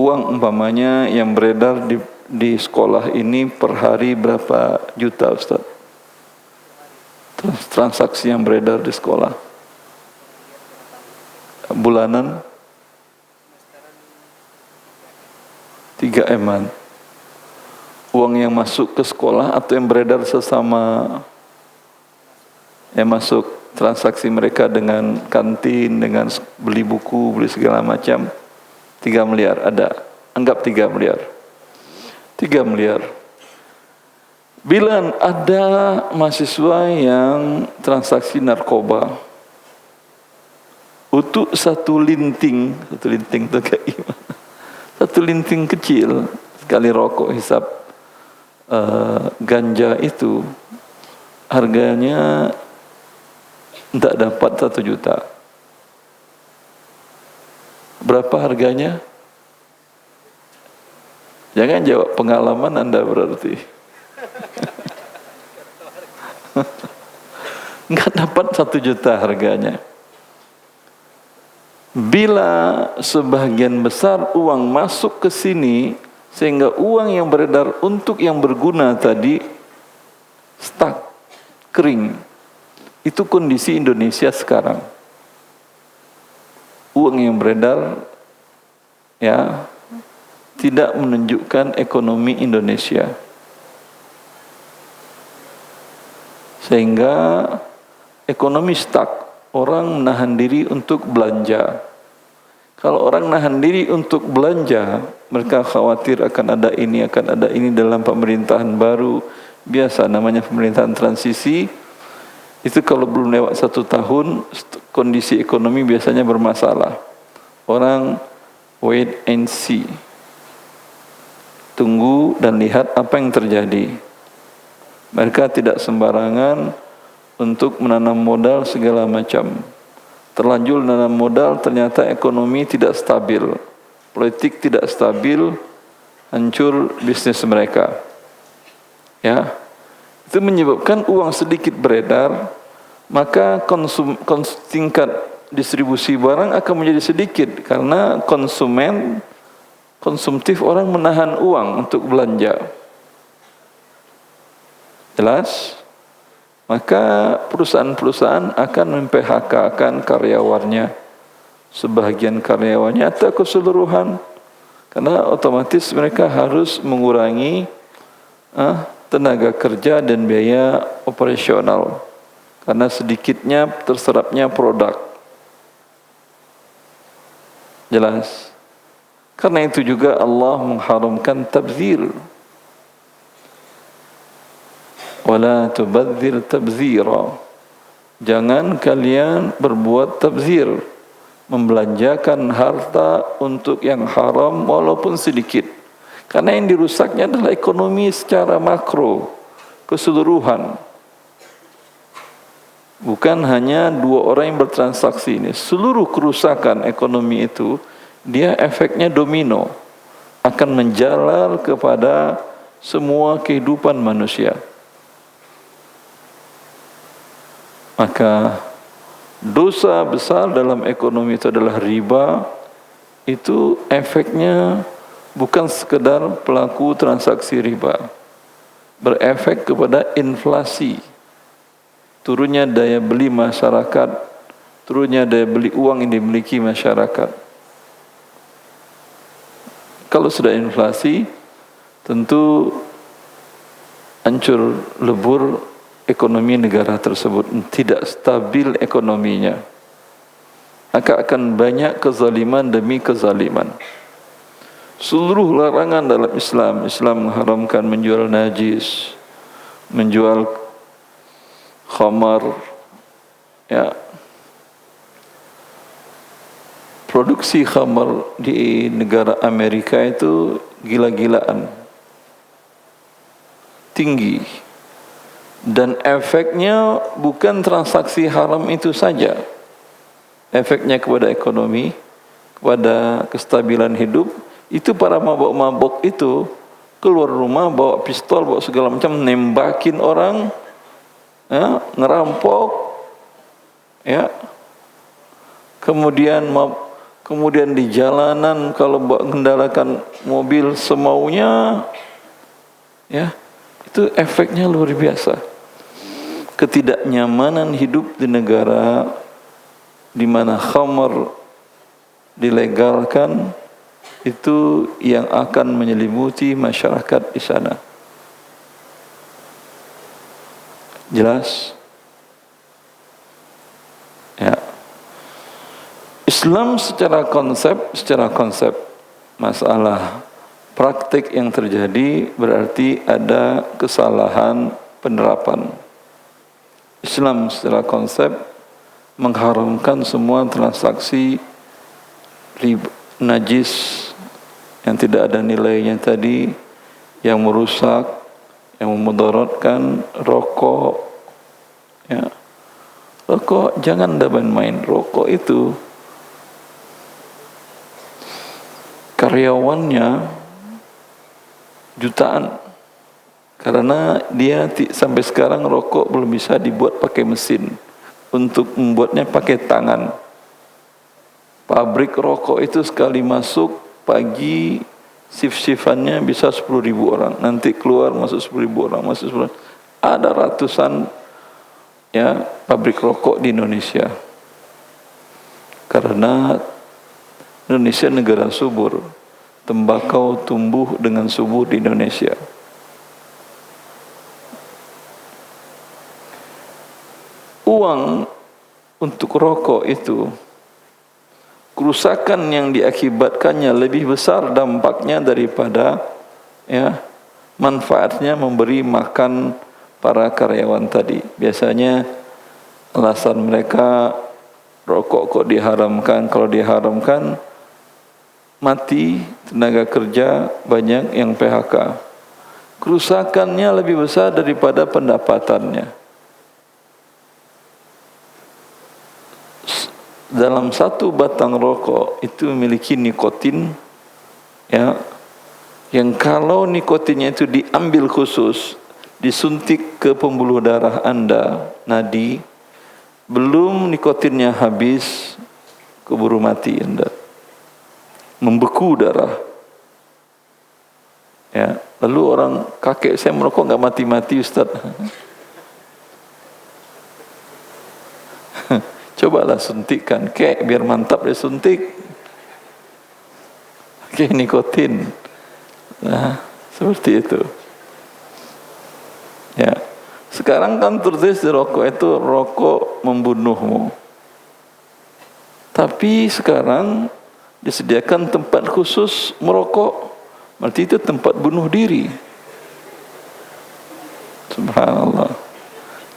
uang umpamanya yang beredar di sekolah ini per hari berapa juta, Ustaz? Transaksi yang beredar di sekolah bulanan 3 M-an. Uang yang masuk ke sekolah atau yang beredar sesama yang masuk transaksi mereka dengan kantin, dengan beli buku, beli segala macam, 3 miliar ada. Anggap 3 miliar. 3 miliar. Bila ada mahasiswa yang transaksi narkoba, untuk satu linting itu kayak gimana? Satu linting kecil, sekali rokok hisap ganja itu, harganya tidak dapat 1 juta. Berapa harganya? Jangan jawab pengalaman Anda berarti. Enggak dapat 1 juta harganya. Bila sebagian besar uang masuk ke sini, sehingga uang yang beredar untuk yang berguna tadi stuck, kering. Itu kondisi Indonesia sekarang. Uang yang beredar ya tidak menunjukkan ekonomi Indonesia. Sehingga ekonomi stuck. Orang menahan diri untuk belanja. Kalau orang menahan diri untuk belanja, mereka khawatir akan ada ini dalam pemerintahan baru. Biasa namanya pemerintahan transisi. Itu kalau belum lewat 1 tahun, kondisi ekonomi biasanya bermasalah. Orang wait and see. Tunggu dan lihat apa yang terjadi. Mereka tidak sembarangan untuk menanam modal segala macam. Terlanjur menanam modal, ternyata ekonomi tidak stabil, politik tidak stabil, hancur bisnis mereka. Ya, itu menyebabkan uang sedikit beredar, maka tingkat distribusi barang akan menjadi sedikit karena konsumtif orang menahan uang untuk belanja. Jelas? Maka perusahaan-perusahaan akan mem-PHK-kan karyawannya, sebagian karyawannya atau keseluruhan, karena otomatis mereka harus mengurangi tenaga kerja dan biaya operasional karena sedikitnya terserapnya produk. Jelas? Karena itu juga Allah mengharamkan tabdzir. Wala tubadzir tabzira. Jangan kalian berbuat tabzir, membelanjakan harta untuk yang haram walaupun sedikit. Karena yang dirusaknya adalah ekonomi secara makro, keseluruhan. Bukan hanya 2 orang yang bertransaksi ini. Seluruh kerusakan ekonomi itu, dia efeknya domino. Akan menjalar kepada semua kehidupan manusia. Maka dosa besar dalam ekonomi itu adalah riba. Itu efeknya bukan sekedar pelaku transaksi riba, berefek kepada inflasi, turunnya daya beli masyarakat, turunnya daya beli uang yang dimiliki masyarakat. Kalau sudah inflasi, tentu hancur lebur ekonomi negara tersebut, tidak stabil ekonominya. Akan banyak kezaliman demi kezaliman. Seluruh larangan dalam Islam mengharamkan menjual najis, menjual khamar, ya. Produksi khamar di negara Amerika itu gila-gilaan, tinggi. Dan efeknya bukan transaksi haram itu saja. Efeknya kepada ekonomi, kepada kestabilan hidup, itu para mabok-mabok itu keluar rumah bawa pistol, bawa segala macam, nembakin orang, ya, ngerampok, ya. Kemudian di jalanan kalau mengendalikan mobil semaunya, ya, itu efeknya luar biasa. Ketidaknyamanan hidup di negara di mana khamar dilegalkan, itu yang akan menyelimuti masyarakat di sana. Jelas? Ya. Islam secara konsep masalah praktik yang terjadi berarti ada kesalahan penerapan. Islam secara konsep mengharamkan semua transaksi najis yang tidak ada nilainya tadi, yang merusak, yang memudaratkan, rokok, ya. Rokok jangan main-main. Rokok itu karyawannya jutaan, karena dia sampai sekarang rokok belum bisa dibuat pakai mesin, untuk membuatnya pakai tangan. Pabrik rokok itu sekali masuk pagi, shift-shiftannya bisa 10.000 orang, nanti keluar masuk 10.000 orang, masuk 10.000. Ada ratusan, ya, pabrik rokok di Indonesia. Karena Indonesia negara subur, tembakau tumbuh dengan subur di Indonesia. Uang untuk rokok itu, kerusakan yang diakibatkannya lebih besar dampaknya daripada, ya, manfaatnya memberi makan para karyawan tadi. Biasanya alasan mereka rokok kok diharamkan, kalau diharamkan mati tenaga kerja, banyak yang PHK. Kerusakannya lebih besar daripada pendapatannya. Dalam satu batang rokok itu memiliki nikotin, ya, yang kalau nikotinnya itu diambil khusus, disuntik ke pembuluh darah Anda, nadi, belum nikotinnya habis, keburu mati Anda, membeku darah. Ya, lalu orang, kakek saya merokok nggak mati-mati Ustaz. Cobalah suntikkan, kek biar mantap dia suntik. Oke, nikotin. Nah, seperti itu. Ya. Sekarang kan tertulis di rokok itu rokok membunuhmu. Tapi sekarang disediakan tempat khusus merokok, berarti itu tempat bunuh diri. Subhanallah.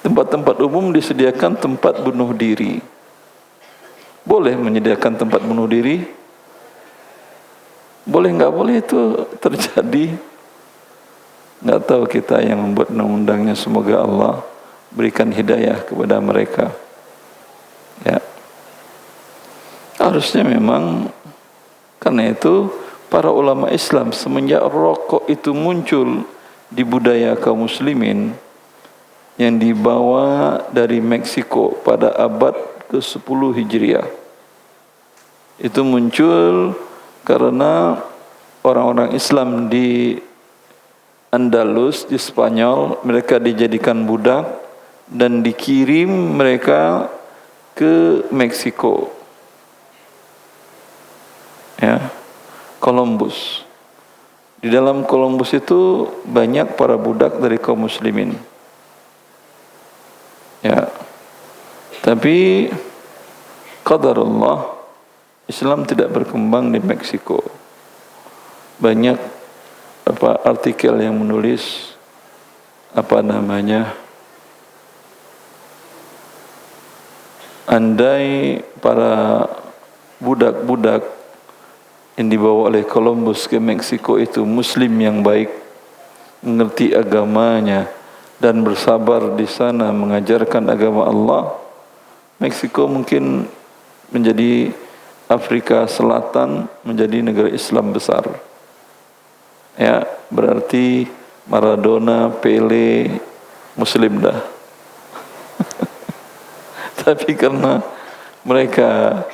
Tempat-tempat umum disediakan tempat bunuh diri. Boleh menyediakan tempat bunuh diri? Boleh nggak boleh itu terjadi. Nggak tahu kita yang membuat undang-undangnya, semoga Allah berikan hidayah kepada mereka. Ya. Harusnya memang, karena itu para ulama Islam semenjak rokok itu muncul di budaya kaum muslimin yang dibawa dari Meksiko pada abad ke-10 Hijriah. Itu muncul karena orang-orang Islam di Andalus, di Spanyol, mereka dijadikan budak dan dikirim mereka ke Meksiko. Ya, Columbus. Di dalam Columbus itu banyak para budak dari kaum muslimin. Ya. Tapi qadarullah, Islam tidak berkembang di Meksiko. Banyak artikel yang menulis andai para budak-budak yang dibawa oleh Columbus ke Meksiko itu muslim yang baik, mengerti agamanya dan bersabar di sana mengajarkan agama Allah, Meksiko mungkin menjadi Afrika Selatan menjadi negara Islam besar. Ya, berarti Maradona, Pele, Muslim dah. Tapi karena mereka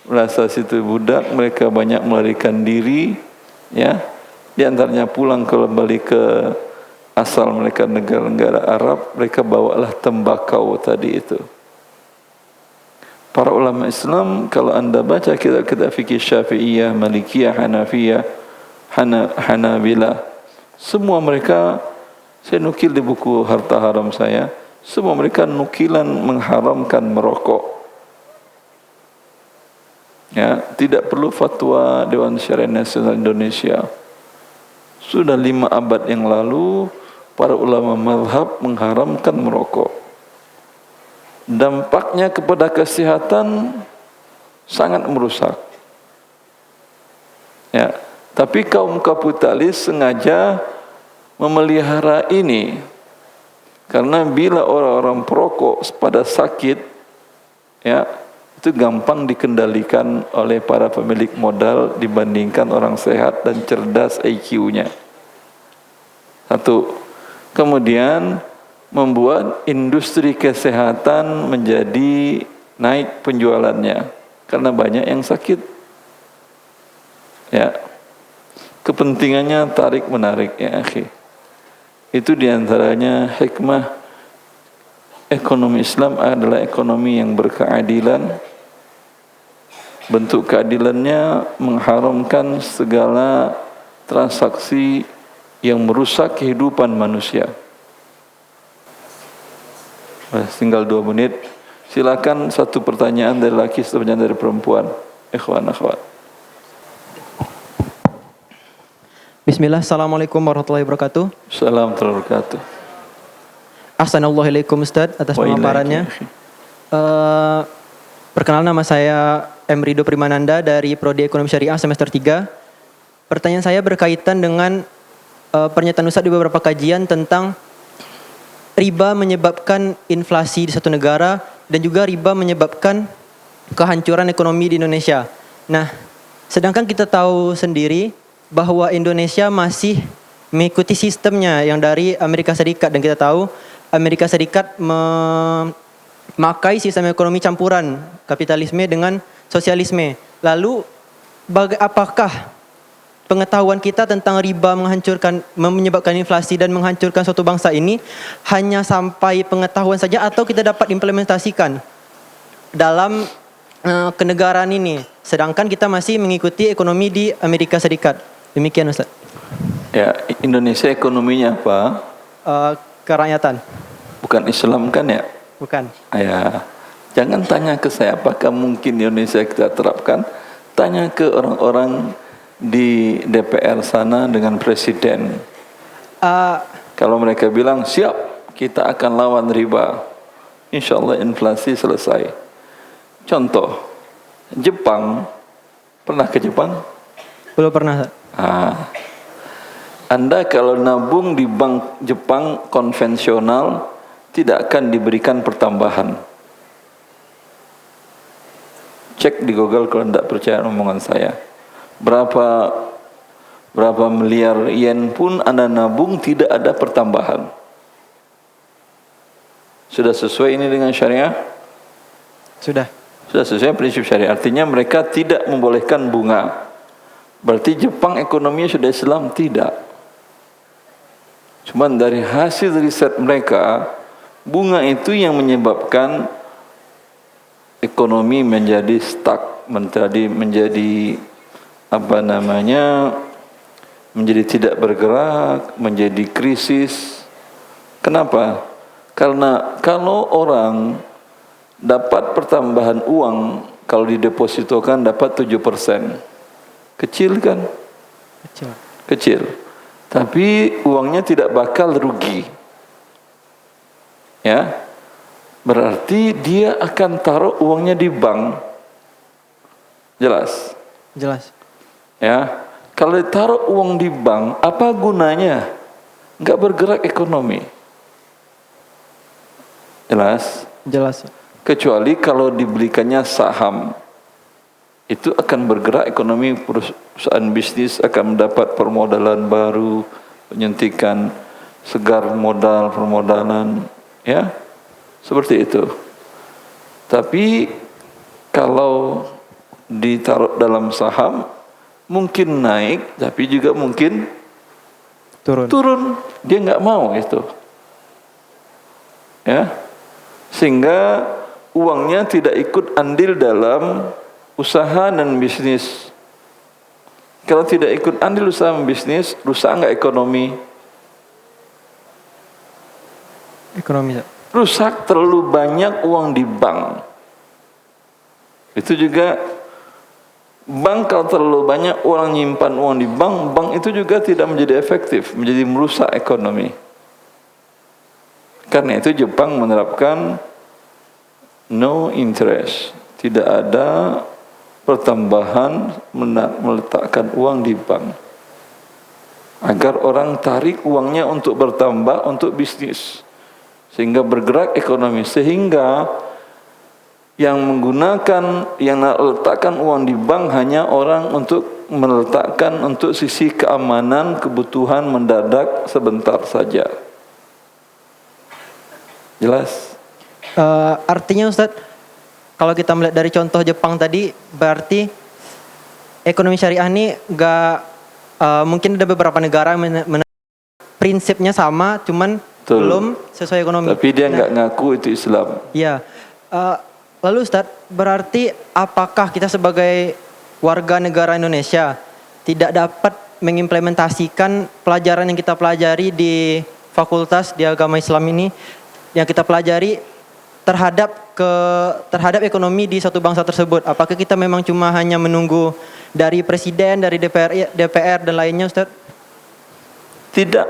merasa situ budak, mereka banyak melarikan diri, ya. Di antaranya pulang kembali ke asal mereka, negara-negara Arab, mereka bawalah tembakau tadi itu. Para ulama Islam, kalau anda baca kitab-kitab fikih Syafi'iyah, Malikiyah, Hanafiyah, Hanabilah, semua mereka, saya nukil di buku Harta Haram saya, semua mereka nukilan mengharamkan merokok. Ya, tidak perlu fatwa Dewan Syariah Nasional Indonesia. Sudah 5 abad yang lalu, para ulama mazhab mengharamkan merokok. Dampaknya kepada kesehatan sangat merusak. Ya, tapi kaum kapitalis sengaja memelihara ini. Karena bila orang-orang perokok pada sakit, ya, itu gampang dikendalikan oleh para pemilik modal dibandingkan orang sehat dan cerdas IQ-nya. Satu. Kemudian membuat industri kesehatan menjadi naik penjualannya karena banyak yang sakit. Ya. Kepentingannya tarik menarik, ya akhi. Itu diantaranya hikmah ekonomi Islam adalah ekonomi yang berkeadilan. Bentuk keadilannya mengharamkan segala transaksi yang merusak kehidupan manusia. Tinggal 2 menit. Silakan satu pertanyaan dari laki, satu pertanyaan dari perempuan. Ikhwan, akhwat. Bismillah, Assalamualaikum warahmatullahi wabarakatuh. Assalamualaikum warahmatullahi wabarakatuh. Assalamualaikum Ustaz atas pemaparannya. Perkenalkan, nama saya M. Rido Primananda dari Prodi Ekonomi Syariah semester 3. Pertanyaan saya berkaitan dengan pernyataan Ustaz di beberapa kajian tentang riba menyebabkan inflasi di satu negara dan juga riba menyebabkan kehancuran ekonomi di Indonesia. Nah, sedangkan kita tahu sendiri bahwa Indonesia masih mengikuti sistemnya yang dari Amerika Serikat, dan kita tahu Amerika Serikat memakai sistem ekonomi campuran kapitalisme dengan sosialisme. Lalu apakah pengetahuan kita tentang riba menyebabkan inflasi dan menghancurkan suatu bangsa ini hanya sampai pengetahuan saja, atau kita dapat implementasikan dalam kenegaraan ini, sedangkan kita masih mengikuti ekonomi di Amerika Serikat? Demikian Ustaz. Ya, Indonesia ekonominya apa? Kerakyatan. Bukan Islam kan ya? Bukan. Ya, jangan tanya ke saya apakah mungkin Indonesia kita terapkan. Tanya ke orang-orang di DPR sana dengan presiden. Kalau mereka bilang siap, kita akan lawan riba, insya Allah inflasi selesai. Contoh, Jepang. Pernah ke Jepang? Belum pernah Ustaz. Anda kalau nabung di bank Jepang konvensional tidak akan diberikan pertambahan. Cek di Google kalau tidak percaya omongan saya. Berapa miliar yen pun Anda nabung tidak ada pertambahan. Sudah sesuai ini dengan syariah? Sudah sesuai prinsip syariah. Artinya mereka tidak membolehkan bunga. Berarti Jepang ekonominya sudah Islam? Tidak. Cuma dari hasil riset mereka, bunga itu yang menyebabkan ekonomi menjadi stuck, menjadi tidak bergerak, menjadi krisis. Kenapa? Karena kalau orang dapat pertambahan uang, kalau didepositokan dapat 7%. Kecil kan? Kecil. Tapi uangnya tidak bakal rugi. Ya. Berarti dia akan taruh uangnya di bank. Jelas? Jelas. Ya. Kalau ditaruh uang di bank, apa gunanya? Enggak bergerak ekonomi. Jelas? Jelas. Kecuali kalau dibelikannya saham. itu akan bergerak ekonomi, perusahaan bisnis akan mendapat permodalan baru, penyuntikan segar modal, permodalan, ya, seperti itu. Tapi kalau ditaruh dalam saham, mungkin naik, tapi juga mungkin turun. Dia nggak mau itu, ya, sehingga uangnya tidak ikut andil dalam usaha dan bisnis. Kalau tidak ikut andil usaha dan bisnis, rusak nggak ekonomi? Rusak, terlalu banyak uang di bank. Itu juga bank, kalau terlalu banyak orang nyimpan uang di bank, bank itu juga tidak menjadi efektif, menjadi merusak ekonomi. Karena itu Jepang menerapkan no interest, tidak ada pertambahan meletakkan uang di bank, agar orang tarik uangnya untuk bertambah untuk bisnis, sehingga bergerak ekonomi, sehingga yang meletakkan uang di bank hanya orang untuk meletakkan untuk sisi keamanan, kebutuhan mendadak sebentar saja. Jelas? Artinya Ustadz, kalau kita melihat dari contoh Jepang tadi, berarti ekonomi syariah ini mungkin ada beberapa negara prinsipnya sama, cuman Betul. belum sesuai ekonomi. Tapi dia nggak ngaku itu Islam. Iya. Lalu Ustadz, berarti apakah kita sebagai warga negara Indonesia tidak dapat mengimplementasikan pelajaran yang kita pelajari di fakultas di agama Islam ini, yang kita pelajari terhadap ekonomi di satu bangsa tersebut? Apakah kita memang cuma hanya menunggu dari presiden, dari DPR dan lainnya, Ustaz? Tidak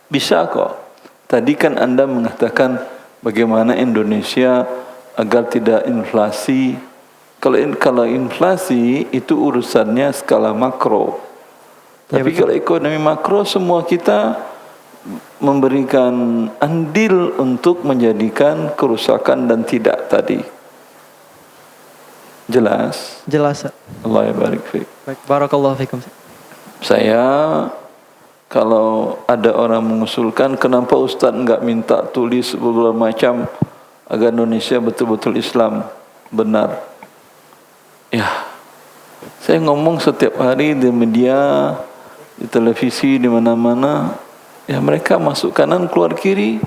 bisa kok. Tadi kan Anda mengatakan bagaimana Indonesia agar tidak inflasi. Kalau inflasi itu urusannya skala makro. Tapi kalau ekonomi makro, semua kita memberikan andil untuk menjadikan kerusakan dan tidak tadi. Jelas? Jelas. Allah ya barik fiik. Baik, barakallahu fikum. Saya kalau ada orang mengusulkan kenapa Ustaz enggak minta tulis beberapa macam agar Indonesia betul-betul Islam, benar. Ya, saya ngomong setiap hari di media, di televisi, di mana-mana. Ya, mereka masuk kanan keluar kiri,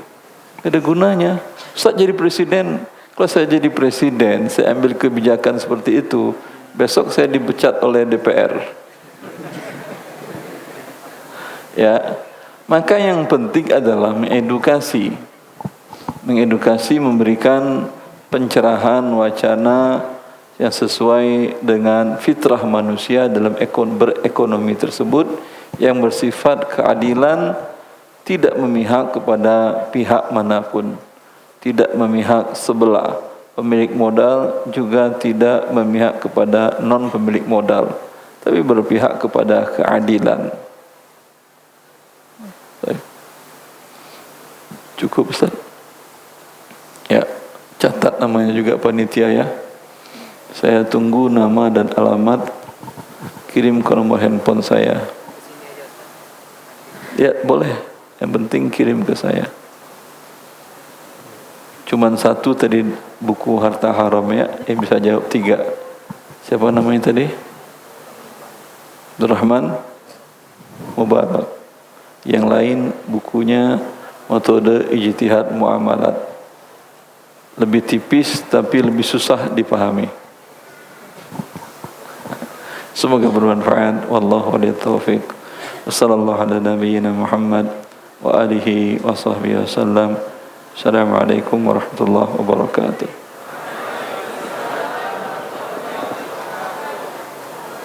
ada gunanya. Ustaz jadi presiden, kalau saya jadi presiden, saya ambil kebijakan seperti itu, besok saya dipecat oleh DPR. Ya, maka yang penting adalah mengedukasi, memberikan pencerahan wacana yang sesuai dengan fitrah manusia dalam berekonomi tersebut, yang bersifat keadilan, tidak memihak kepada pihak manapun, tidak memihak sebelah pemilik modal, juga tidak memihak kepada non pemilik modal, tapi berpihak kepada keadilan. Cukup Ustaz? Ya, catat namanya juga panitia ya. Saya tunggu nama dan alamat, kirim ke nomor handphone saya. Ya boleh. Yang penting kirim ke saya. Cuman satu tadi buku harta haram ya, yang bisa jawab 3. Siapa namanya tadi? Abdurrahman Mubarak. Yang lain bukunya metode ijtihad muamalat. Lebih tipis tapi lebih susah dipahami. Semoga bermanfaat. Wallahu a'lam taufiq. Wassallallahu ala nabiyyina Muhammad wa alihi wa sahbihi wasallam. Assalamualaikum warahmatullahi wabarakatuh.